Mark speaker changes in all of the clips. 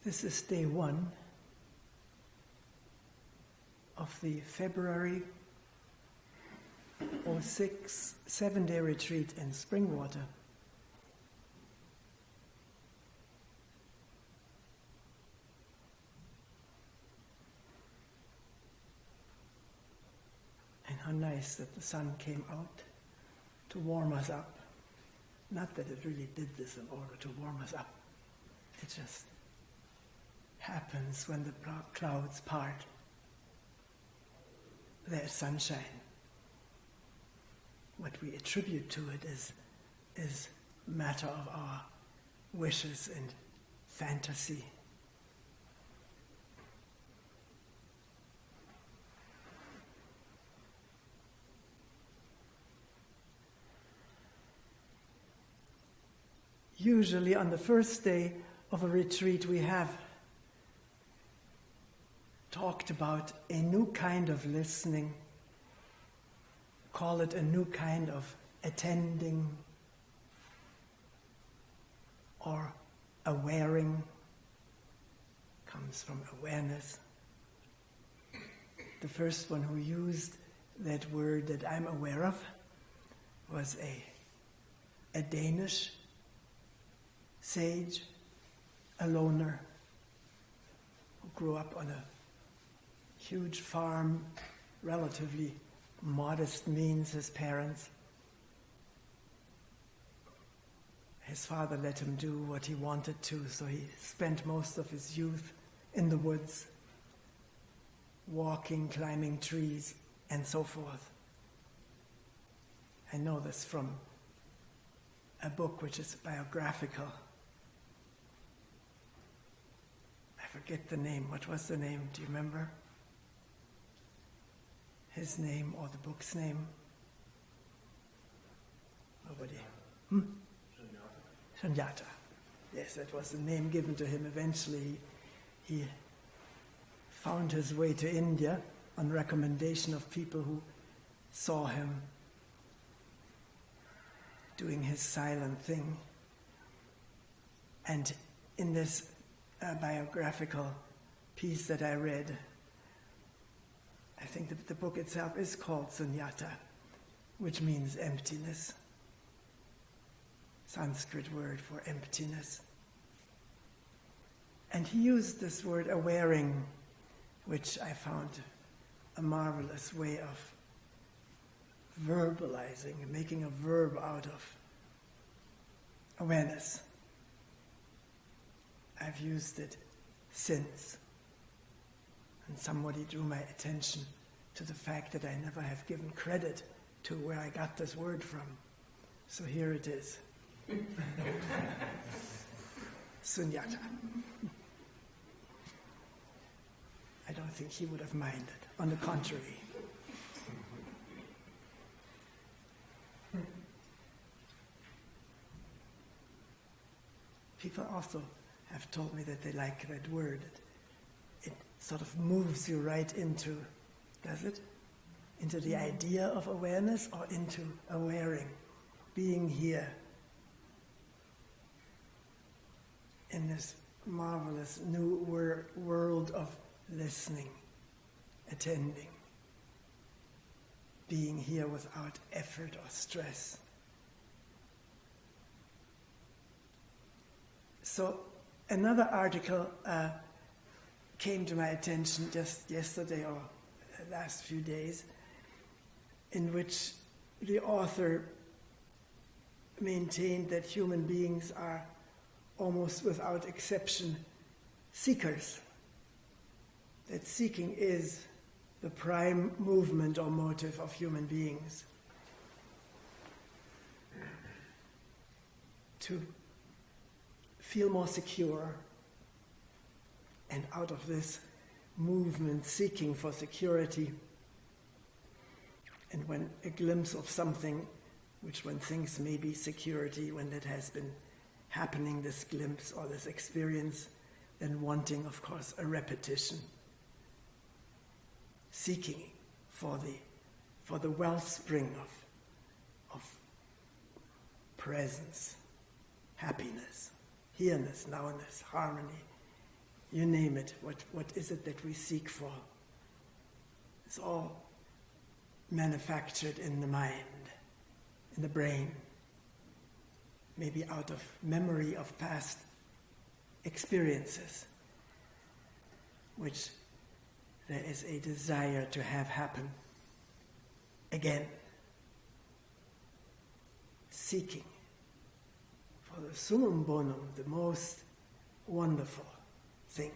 Speaker 1: This is day 1 of the February 06 7-day retreat in Springwater. And how nice that the sun came out to warm us up. Not that it really did this in order to warm us up. It just happens when the clouds part. There's sunshine. What we attribute to it is matter of our wishes and fantasy. Usually on the first day of a retreat we have talked about a new kind of listening, call it a new kind of attending or awaring, comes from awareness. The first one who used that word that I'm aware of was a Danish sage, a loner, who grew up on a huge farm, relatively modest means, his parents. His father let him do what he wanted to, so he spent most of his youth in the woods, walking, climbing trees, and so forth. I know this from a book which is biographical. I forget the name. What was the name? Do you remember? His name or the book's name? Nobody. Shunyata. Yes, that was the name given to him. Eventually, he found his way to India on recommendation of people who saw him doing his silent thing. And in this biographical piece that I read, I think that the book itself is called Sunyata, which means emptiness. Sanskrit word for emptiness. And he used this word awaring, which I found a marvelous way of verbalizing, making a verb out of awareness. I've used it since. And somebody drew my attention to the fact that I never have given credit to where I got this word from. So here it is. Sunyata. I don't think he would have minded. On the contrary. People also have told me that they like that word. It sort of moves you right into, does it? Into the idea of awareness or into awaring, being here in this marvelous new world of listening, attending, being here without effort or stress. So another article came to my attention just yesterday or last few days, in which the author maintained that human beings are almost without exception seekers. That seeking is the prime movement or motive of human beings. To feel more secure, and out of this movement seeking for security, and when a glimpse of something which one thinks may be security, when that has been happening, this glimpse or this experience, then wanting, of course, a repetition. Seeking for the wellspring of presence, happiness, here-ness, now-ness, harmony, you name it. What is it that we seek for? It's all manufactured in the mind, in the brain, maybe out of memory of past experiences, which there is a desire to have happen again, seeking for the summum bonum, the most wonderful thing.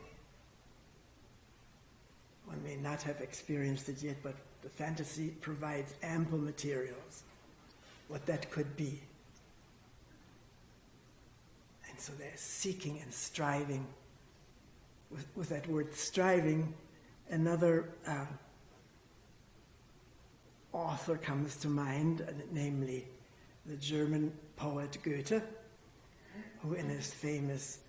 Speaker 1: One may not have experienced it yet, but the fantasy provides ample materials what that could be. And so they're seeking and striving. With that word striving, another author comes to mind, namely the German poet Goethe, who in his famous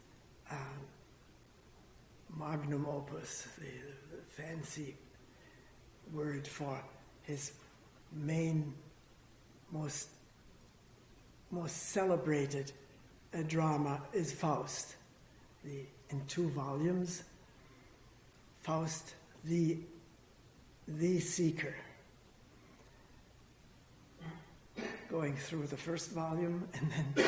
Speaker 1: magnum opus, the fancy word for his main, most celebrated drama is Faust. In 2 volumes, Faust, the seeker. Going through the first volume and then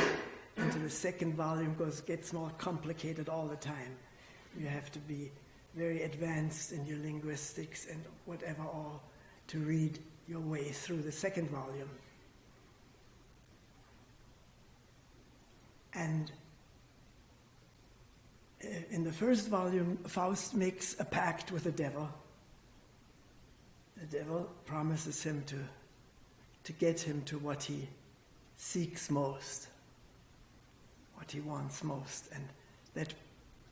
Speaker 1: into the second volume gets more complicated all the time. You have to be very advanced in your linguistics and whatever all to read your way through the second volume. And in the first volume, Faust makes a pact with the devil. The devil promises him to get him to what he seeks most, what he wants most, and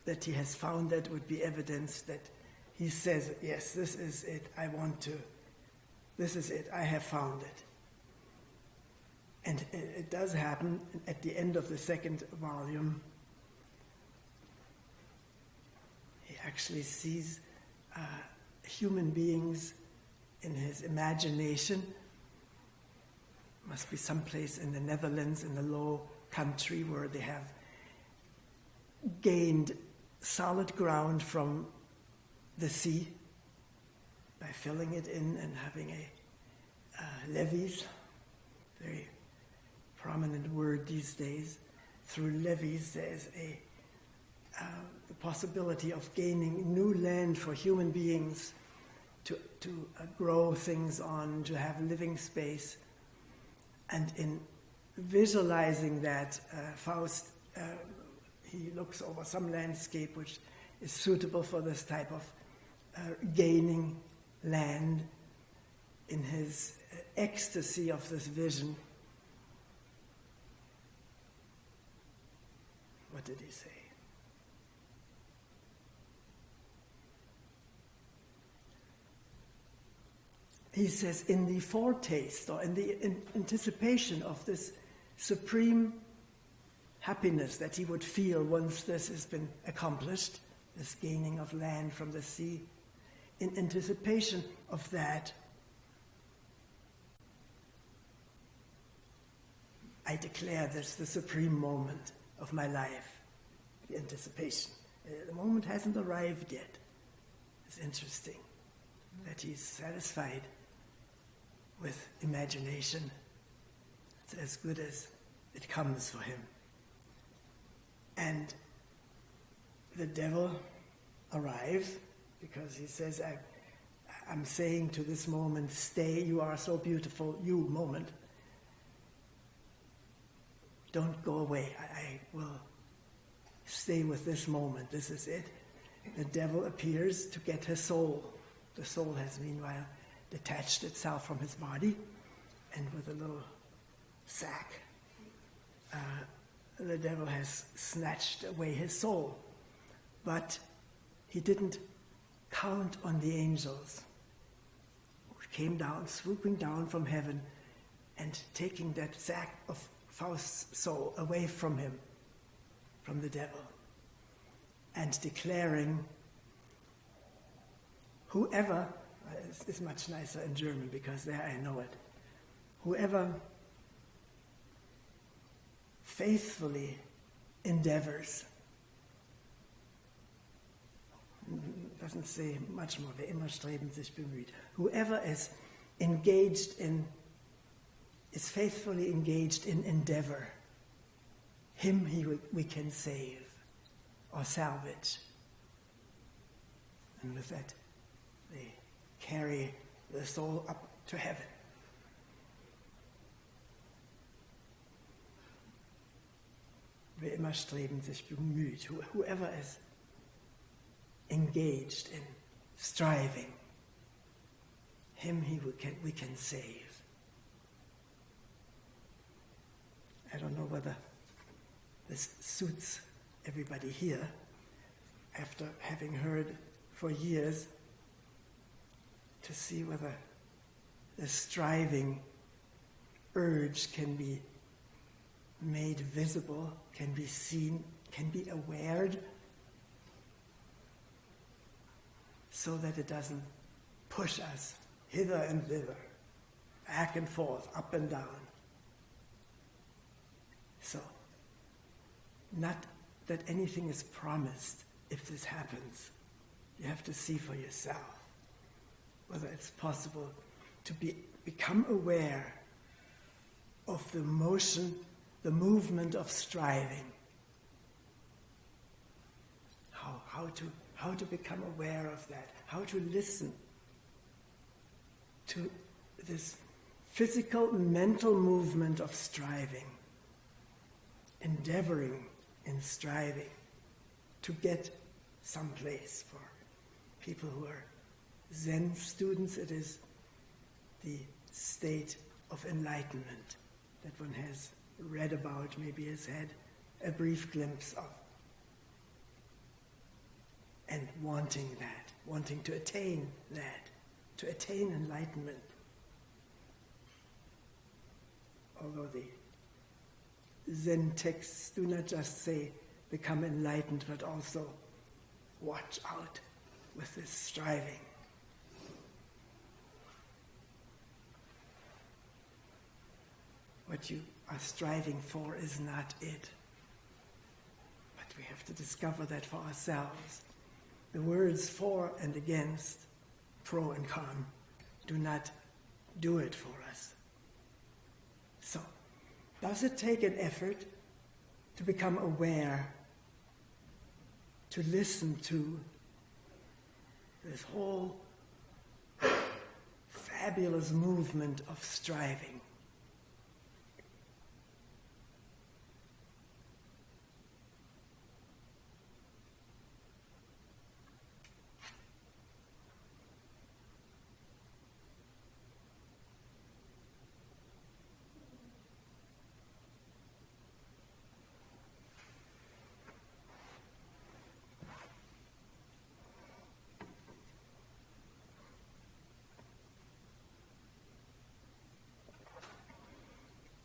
Speaker 1: that he has found that would be evidence that he says, yes, this is it, this is it, I have found it. And it does happen at the end of the second volume. He actually sees human beings in his imagination. Must be someplace in the Netherlands, in the Low Country, where they have gained solid ground from the sea by filling it in and having levees, very prominent word these days. Through levees, there's the possibility of gaining new land for human beings to grow things on, to have living space. And in visualizing that, Faust, he looks over some landscape which is suitable for this type of gaining land. In his ecstasy of this vision, what did he say? He says, in the foretaste, or in the anticipation of this supreme happiness that he would feel once this has been accomplished, this gaining of land from the sea, in anticipation of that, I declare this the supreme moment of my life, the anticipation. The moment hasn't arrived yet. It's interesting that he's satisfied with imagination. It's as good as it comes for him. And the devil arrives because he says, I'm saying to this moment, stay, you are so beautiful, you moment. Don't go away. I will stay with this moment. This is it. The devil appears to get his soul. The soul has meanwhile detached itself from his body, and with a little sack, the devil has snatched away his soul. But he didn't count on the angels who came down, swooping down from heaven and taking that sack of Faust's soul away from him, from the devil, and declaring, whoever, it's much nicer in German because there I know it, whoever faithfully endeavors doesn't say much more. Wer immer strebend sich bemüht. Whoever is engaged in, is faithfully engaged in endeavor, him we can save or salvage. And with that, they carry the soul up to heaven. Wer immer strebend sich bemüht, whoever is engaged in striving, him we can save. I don't know whether this suits everybody here, after having heard for years, to see whether the striving urge can be made visible, can be seen, can be awared, so that it doesn't push us hither and thither, back and forth, up and down. So, not that anything is promised if this happens. You have to see for yourself whether it's possible to become aware of the motion, the movement of striving. How to become aware of that, how to listen to this physical, mental movement of striving, endeavoring in striving to get someplace. For people who are Zen students, it is the state of enlightenment that one has read about, maybe has had a brief glimpse of. And wanting that, wanting to attain that, to attain enlightenment. Although the Zen texts do not just say become enlightened, but also watch out with this striving. What you are striving for is not it. But we have to discover that for ourselves. The words for and against, pro and con, do not do it for us. So, does it take an effort to become aware, to listen to this whole fabulous movement of striving?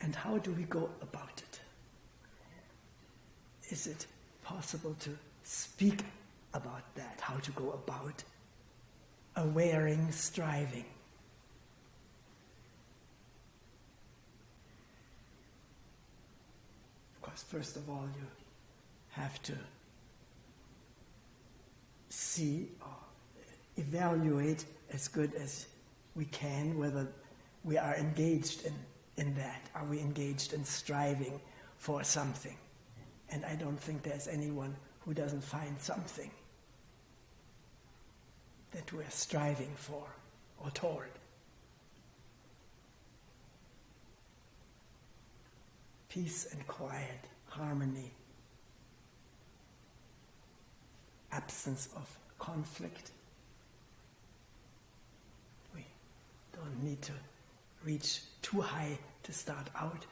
Speaker 1: And how do we go about it? Is it possible to speak about that? How to go about awareing striving? Of course, first of all, you have to see or evaluate as good as we can whether we are engaged in that. Are we engaged in striving for something? And I don't think there's anyone who doesn't find something that we're striving for or toward. Peace and quiet, harmony, absence of conflict. We don't need to reach too high to start out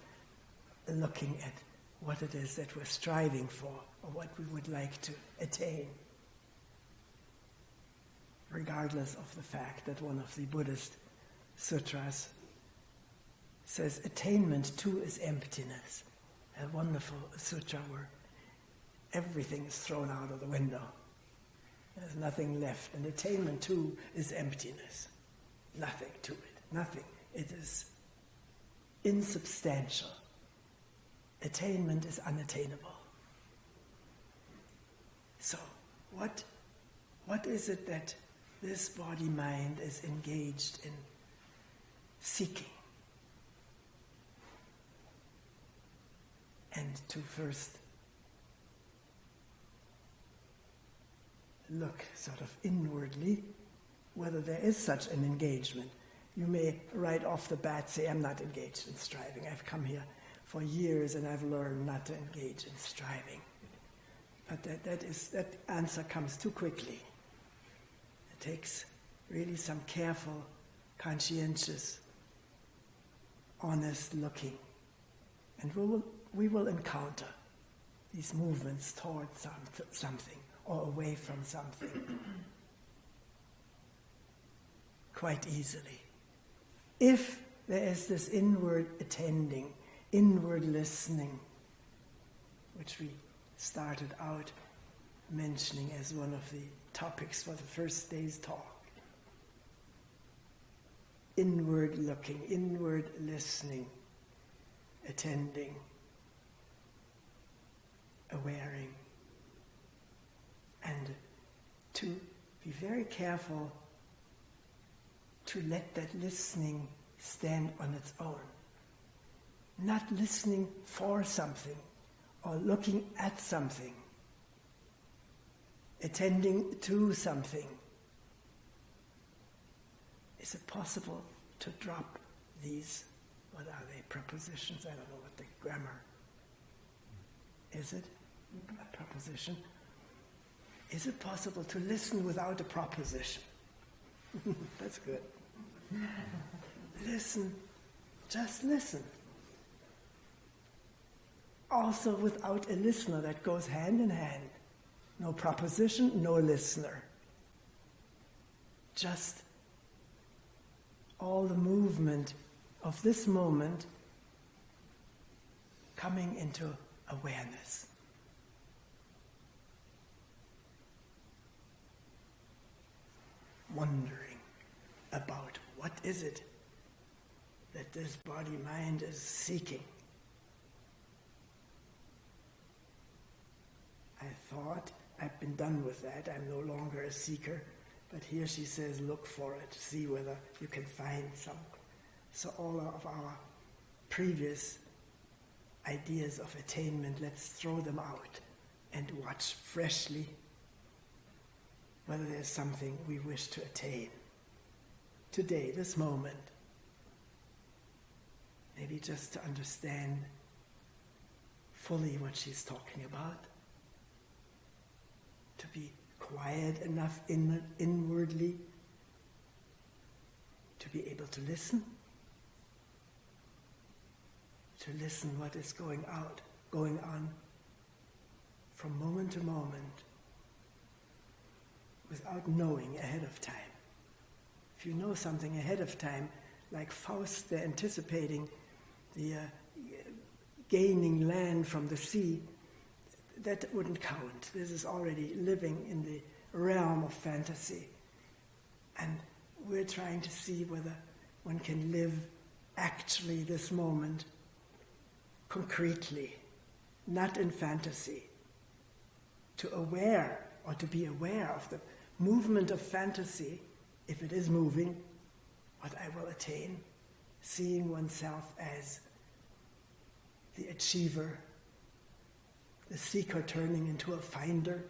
Speaker 1: looking at what it is that we're striving for or what we would like to attain, regardless of the fact that one of the Buddhist sutras says attainment too is emptiness. A wonderful sutra where everything is thrown out of the window. There's nothing left, and attainment too is emptiness. Nothing to it, nothing. It is insubstantial. Attainment is unattainable. So, what What is it that this body-mind is engaged in seeking? And to first look sort of inwardly whether there is such an engagement. You may right off the bat say, I'm not engaged in striving. I've come here for years and I've learned not to engage in striving. But that answer comes too quickly. It takes really some careful, conscientious, honest looking. And we will encounter these movements towards something or away from something quite easily. If there is this inward attending, inward listening, which we started out mentioning as one of the topics for the first day's talk. Inward looking, inward listening, attending, awareing, and to be very careful to let that listening stand on its own. Not listening for something or looking at something, attending to something. Is it possible to drop these, what are they, prepositions? I don't know what the grammar is. It a proposition? Is it possible to listen without a proposition? That's good. Listen, just listen. Also without a listener, that goes hand in hand. No proposition, no listener. Just all the movement of this moment coming into awareness. Wondering about what is it that this body-mind is seeking. I thought I've been done with that. I'm no longer a seeker. But here she says, look for it, see whether you can find some. So all of our previous ideas of attainment, let's throw them out and watch freshly whether there's something we wish to attain. Today, this moment. Maybe just to understand fully what she's talking about. To be quiet enough inwardly to be able to listen. To listen what is going on from moment to moment without knowing ahead of time. If you know something ahead of time, like Faust, they're anticipating the gaining land from the sea, that wouldn't count. This is already living in the realm of fantasy. And we're trying to see whether one can live actually this moment concretely, not in fantasy. To be aware of the movement of fantasy, if it is moving, what I will attain, seeing oneself as the achiever, the seeker turning into a finder,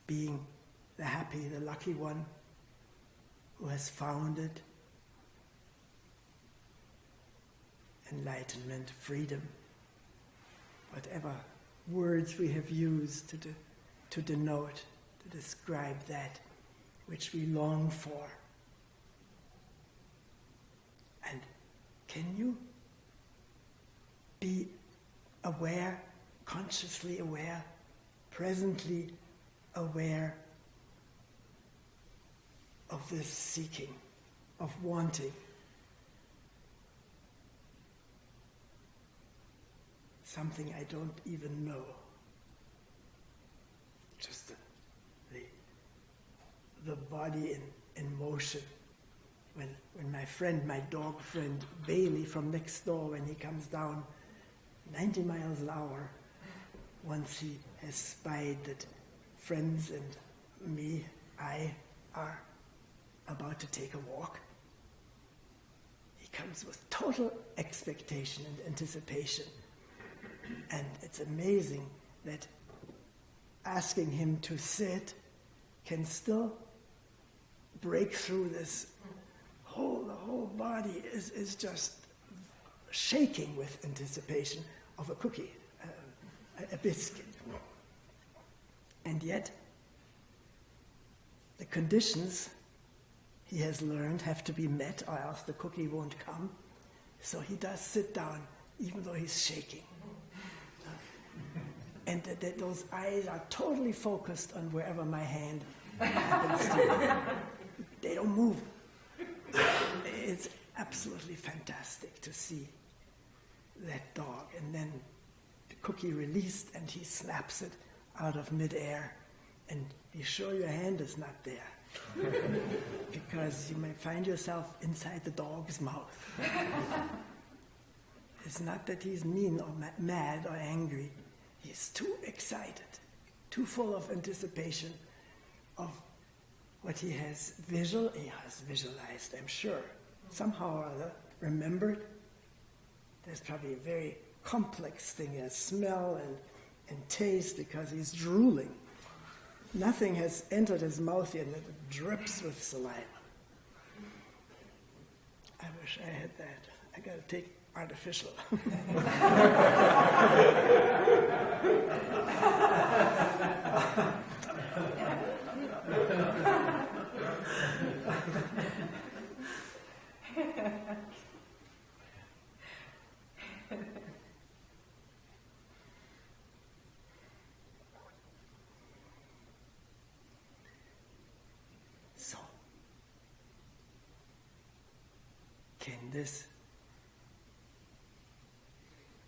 Speaker 1: being the happy, the lucky one who has found it. Enlightenment, freedom, whatever words we have used to denote, to describe that which we long for. And can you be aware, consciously aware, presently aware of this seeking, of wanting? Something I don't even know. Just the body in motion. When my dog friend Bailey from next door, when he comes down 90 miles an hour, once he has spied that friends and I are about to take a walk, he comes with total expectation and anticipation. And it's amazing that asking him to sit can still break through this the whole body is just shaking with anticipation of a cookie, a biscuit. And yet, the conditions he has learned have to be met, or else the cookie won't come. So he does sit down, even though he's shaking. And those eyes are totally focused on wherever my hand happens to. They don't move. It's absolutely fantastic to see that dog. And then the cookie released, and he snaps it out of midair. And be sure your hand is not there, because you may find yourself inside the dog's mouth. It's not that he's mean or mad or angry. He's too excited, too full of anticipation of what he has visualized, I'm sure. Somehow or other, remembered. There's probably a very complex thing as smell and taste, because he's drooling. Nothing has entered his mouth yet, and it drips with saliva. I wish I had that. I got to take artificial. So, can this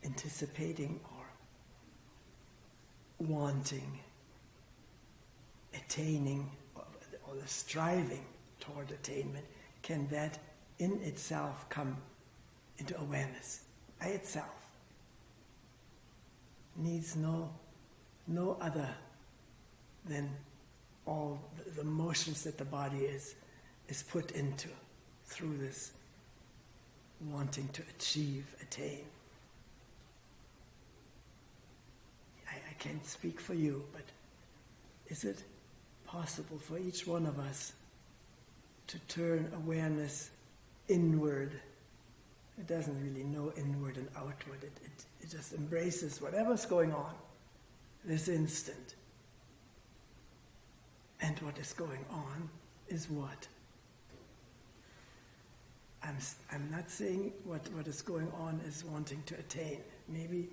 Speaker 1: anticipating or wanting, attaining, or the striving toward attainment, can that in itself come into awareness by itself? Needs no other than all the motions that the body is put into through this wanting to achieve, attain. I can't speak for you, but is it possible for each one of us to turn awareness inward? It doesn't really know inward and outward. It just embraces whatever's going on this instant. And what is going on is what? I'm not saying what is going on is wanting to attain. Maybe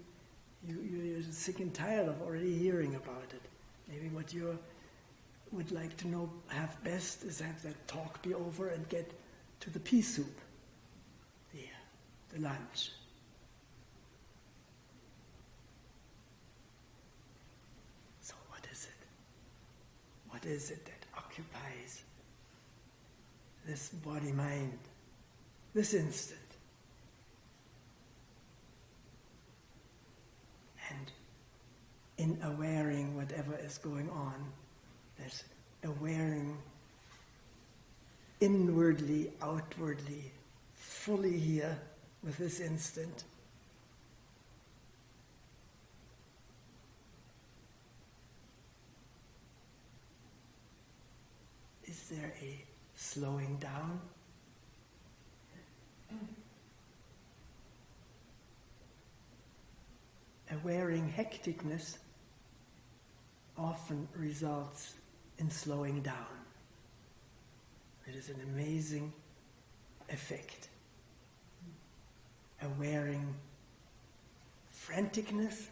Speaker 1: you're sick and tired of already hearing about it. Maybe what you would like to know, have best, is have that talk be over and get to the pea soup, the lunch. So what is it? What is it that occupies this body-mind, this instant? And in awareing whatever is going on, there's awareing inwardly, outwardly, fully here with this instant. Is there a slowing down? Awareing hecticness often results in slowing down. It is an amazing effect. Awareing franticness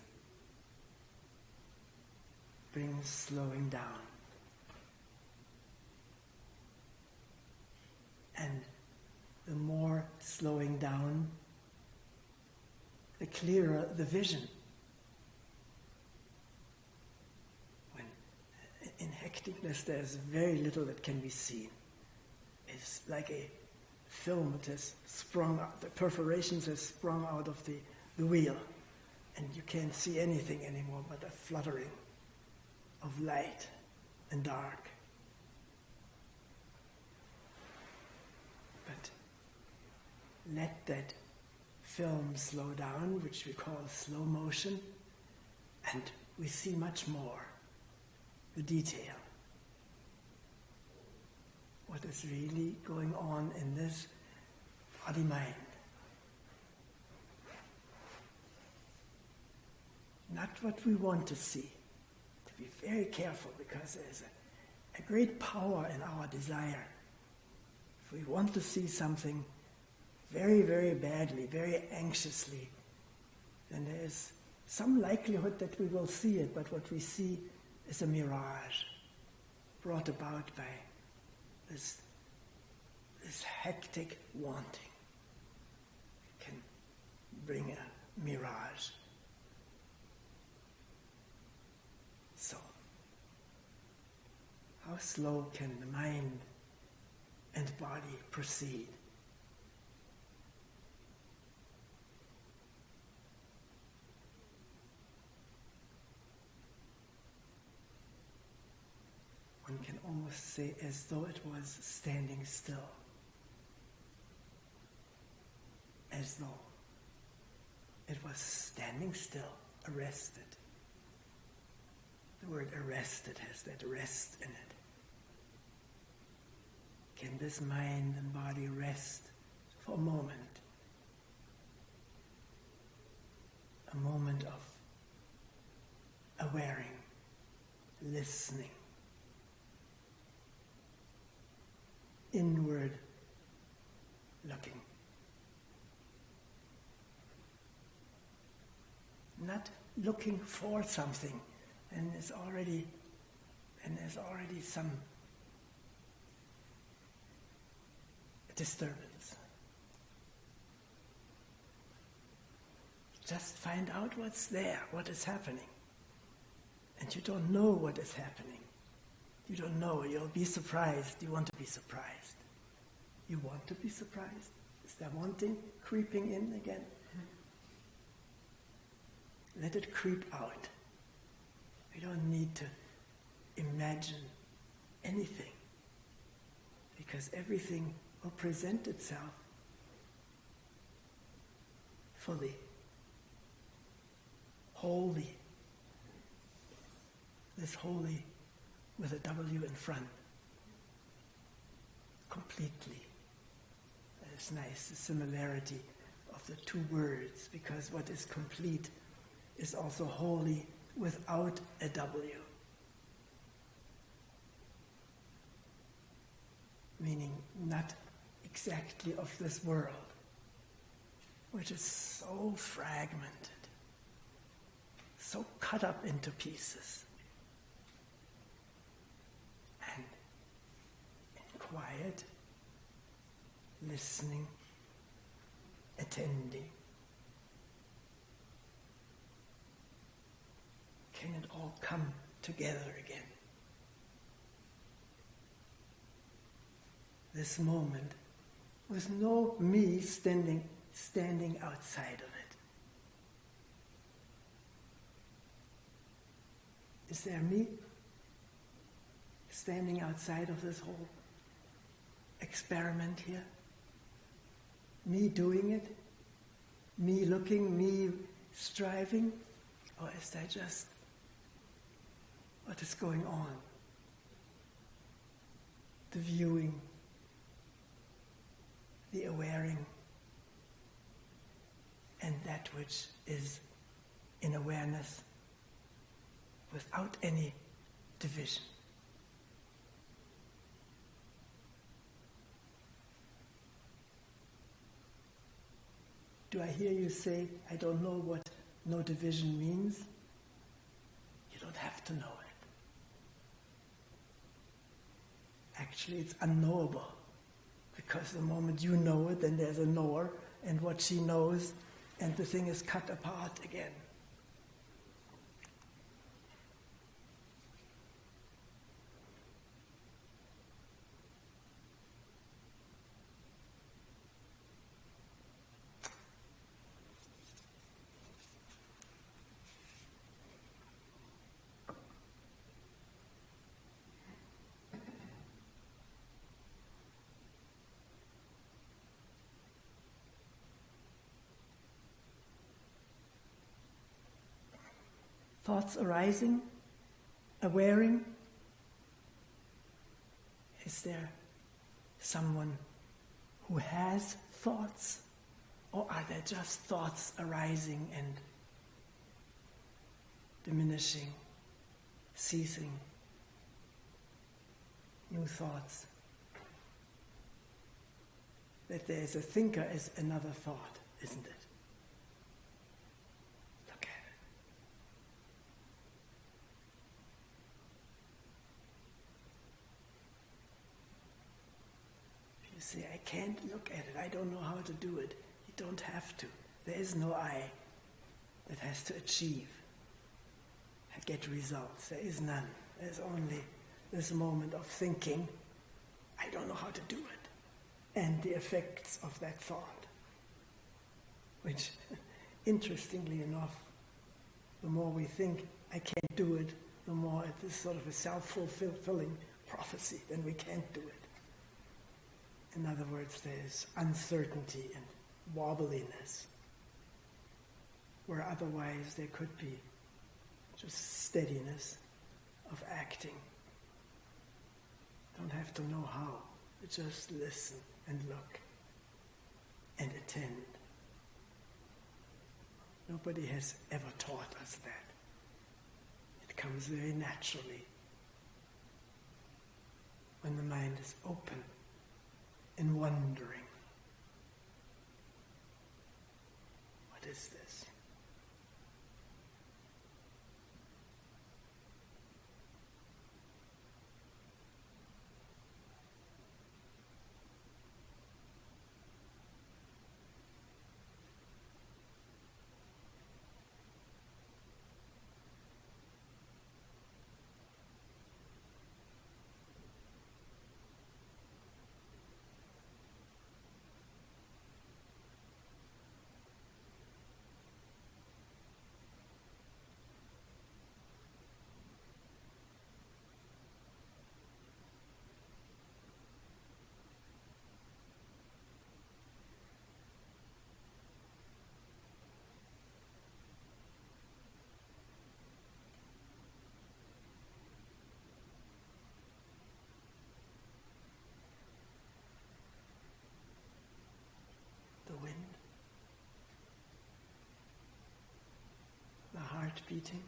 Speaker 1: brings slowing down. And the more slowing down, the clearer the vision. When in hecticness there's very little that can be seen. It's like a film that has sprung out, the perforations have sprung out of the wheel, and you can't see anything anymore but a fluttering of light. and dark. But let that film slow down, which we call slow motion, and we see much more, the detail. What is really going on in this body-mind. Not what we want to see. To be very careful, because there's a great power in our desire. If we want to see something very, very badly, very anxiously, then there is some likelihood that we will see it, but what we see is a mirage brought about by this hectic wanting. It can bring a mirage. So, how slow can the mind and body proceed? One can almost say as though it was standing still. As though it was standing still, arrested. The word arrested has that rest in it. Can this mind and body rest for a moment? A moment of awareing, listening, inward looking. Not looking for something, and there's already some disturbance. Just find out what's there, what is happening. And you don't know what is happening. You don't know, you'll be surprised. You want to be surprised. You want to be surprised? Is there wanting creeping in again? Let it creep out. We don't need to imagine anything, because everything will present itself fully, wholly. This wholly with a W in front. Completely. That is nice, the similarity of the two words, because what is complete is also wholly without a W. Meaning not exactly of this world, which is so fragmented, so cut up into pieces. And in quiet, listening, attending, can it all come together again? This moment with no me standing outside of it. Is there me standing outside of this whole experiment here? Me doing it? Me looking? Me striving? Or is that just what is going on? The viewing, the awareing, and that which is in awareness without any division. Do I hear you say, I don't know what no division means? You don't have to know it. Actually, it's unknowable. Because the moment you know it, then there's a knower, and what she knows, and the thing is cut apart again. thoughts arising, awareing? Is there someone who has thoughts? Or are there just thoughts arising and diminishing, ceasing? New thoughts. That there's a thinker is another thought, isn't it? Look at it. If you say, I can't look at it, I don't know how to do it, you don't have to. There is no I that has to achieve, get results. There is none. There's only this moment of thinking, I don't know how to do it, and the effects of that thought, which, interestingly enough, the more we think, I can't do it, the more it is sort of a self-fulfilling prophecy, then we can't do it. In other words, there's uncertainty and wobbliness, where otherwise there could be just steadiness of acting. Don't have to know how, but just listen and look and attend. Nobody has ever taught us that. It comes very naturally when the mind is open and wondering. What is this? Wind, the heart beating,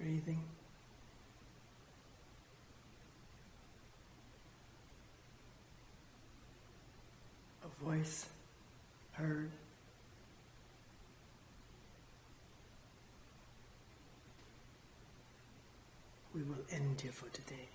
Speaker 1: breathing, a voice heard, we will end here for today.